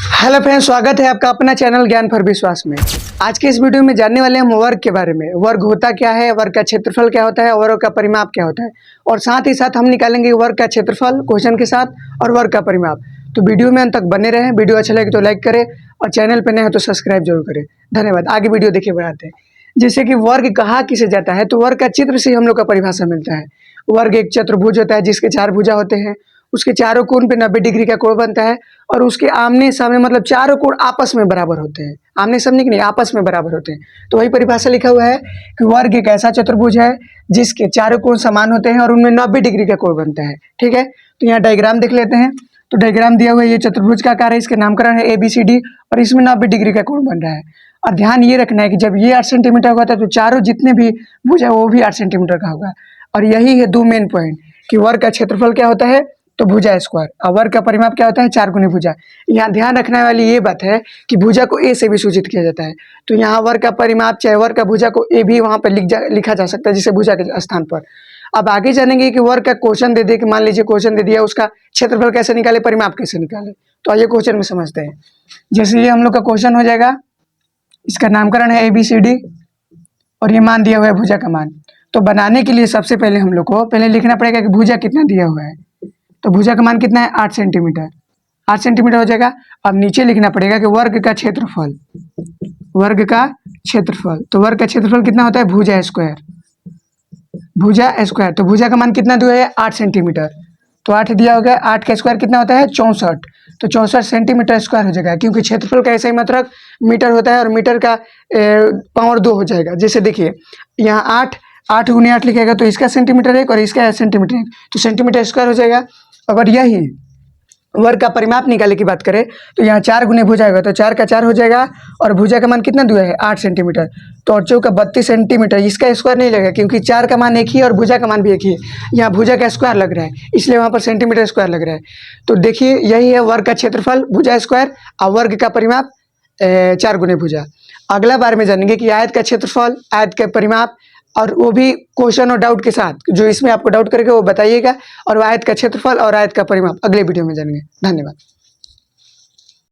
Hello friends, स्वागत है आपका अपना चैनल ज्ञान फॉर विश्वास में। आज के इस वीडियो में जानने वाले हम वर्ग के बारे में। वर्ग होता क्या है, वर्ग का क्षेत्रफल क्या होता है, वर्ग का परिमाप क्या होता है, और साथ ही साथ हम निकालेंगे वर्ग का क्षेत्रफल क्वेश्चन के साथ और वर्ग का परिमाप। तो वीडियो में अंत तक बने रहें। वीडियो अच्छा लगे तो लाइक करें और चैनल पर नए हो तो सब्सक्राइब जरूर करें। धन्यवाद। आगे वीडियो देखिए बढ़ाते हैं। जैसे कि वर्ग कहा किसे जाता है, तो वर्ग का चित्र से हम लोग का परिभाषा मिलता है। वर्ग एक चतुर्भुज होता है जिसके 4 भुजा होते हैं। उसके चारों कोण पे 90 डिग्री का कोण बनता है और उसके आमने सामने मतलब चारों कोण आपस में बराबर होते हैं। आमने सामने की नहीं, आपस में बराबर होते हैं। तो वही परिभाषा लिखा हुआ है कि वर्ग एक ऐसा चतुर्भुज है जिसके चारों कोण समान होते हैं और उनमें 90 डिग्री का कोण बनता है। ठीक है, तो यहाँ डायग्राम देख लेते हैं। तो डायग्राम दिया हुआ है, ये चतुर्भुज का आकार है, इसके नामकरण है ABCD और इसमें 90 डिग्री का कोण बन रहा है। और ध्यान ये रखना है कि जब ये 8 सेंटीमीटर होगा तो चारों जितने भी भुजा वो भी 8 सेंटीमीटर का होगा। और यही है 2 मेन पॉइंट कि वर्ग का क्षेत्रफल क्या होता है, तो भुजा स्क्वायर, और वर्ग का परिमाप क्या होता है, 4 गुनी भुजा। यहाँ ध्यान रखने वाली ये बात है कि भुजा को ए से भी सूचित किया जाता है। तो यहाँ वर्ग का परिमाप चाहे वर्ग का भुजा को ए भी वहाँ पर लिखा जा सकता है, जिसे भुजा के स्थान पर। अब आगे जानेंगे कि वर्ग का क्वेश्चन दे दे कि मान लीजिए क्वेश्चन दे दिया, उसका क्षेत्रफल कैसे निकाले, परिमाप कैसे निकाले। तो आइए क्वेश्चन में समझते हैं। जैसे ये हम लोग का क्वेश्चन हो जाएगा, इसका नामकरण है ABCD और ये मान दिया हुआ है भुजा का मान। तो बनाने के लिए सबसे पहले हम लोग को पहले लिखना पड़ेगा कि भुजा कितना दिया हुआ है। तो भुजा का मान कितना है, 8 सेंटीमीटर। 8 सेंटीमीटर हो जाएगा। अब नीचे लिखना पड़ेगा कि वर्ग का क्षेत्रफल, वर्ग का क्षेत्रफल। तो वर्ग का क्षेत्रफल कितना होता है, भुजा स्क्वायर, भुजा स्क्वायर। तो भुजा का मान कितना दिया है, 8 सेंटीमीटर। तो 8 दिया हो गया, 8 का स्क्वायर कितना होता है, 64। तो 64 सेंटीमीटर स्क्वायर हो जाएगा, क्योंकि क्षेत्रफल का ऐसा ही मतलब मीटर होता है और मीटर का पावर 2 हो जाएगा। जैसे देखिए यहाँ 8 गुने 8 लिखेगा तो इसका सेंटीमीटर 1 और इसका सेंटीमीटर 1, तो सेंटीमीटर स्क्वायर हो जाएगा। अगर यही वर्ग का परिमाप निकालने की बात करें तो यहाँ 4 गुने भुजा होगा, तो 4 का 4 हो जाएगा और भुजा का मान कितना दिया है, 8 सेंटीमीटर। तो 8 चौका 32 सेंटीमीटर। इसका स्क्वायर नहीं लगेगा क्योंकि 4 का मान एक ही और भुजा का मान भी एक ही है। यहाँ भुजा का स्क्वायर लग रहा है, इसलिए वहाँ पर सेंटीमीटर स्क्वायर लग रहा है। तो देखिए यही है वर्ग का क्षेत्रफल, भुजा स्क्वायर, और वर्ग का परिमाप 4 गुने भुजा। अगला बार में जानेंगे कि आयत का क्षेत्रफल, आयत का परिमाप, और वो भी क्वेश्चन और डाउट के साथ। जो इसमें आपको डाउट करेगा वो बताइएगा, और आयत का क्षेत्रफल और आयत का परिमाप अगले वीडियो में जानेंगे। धन्यवाद।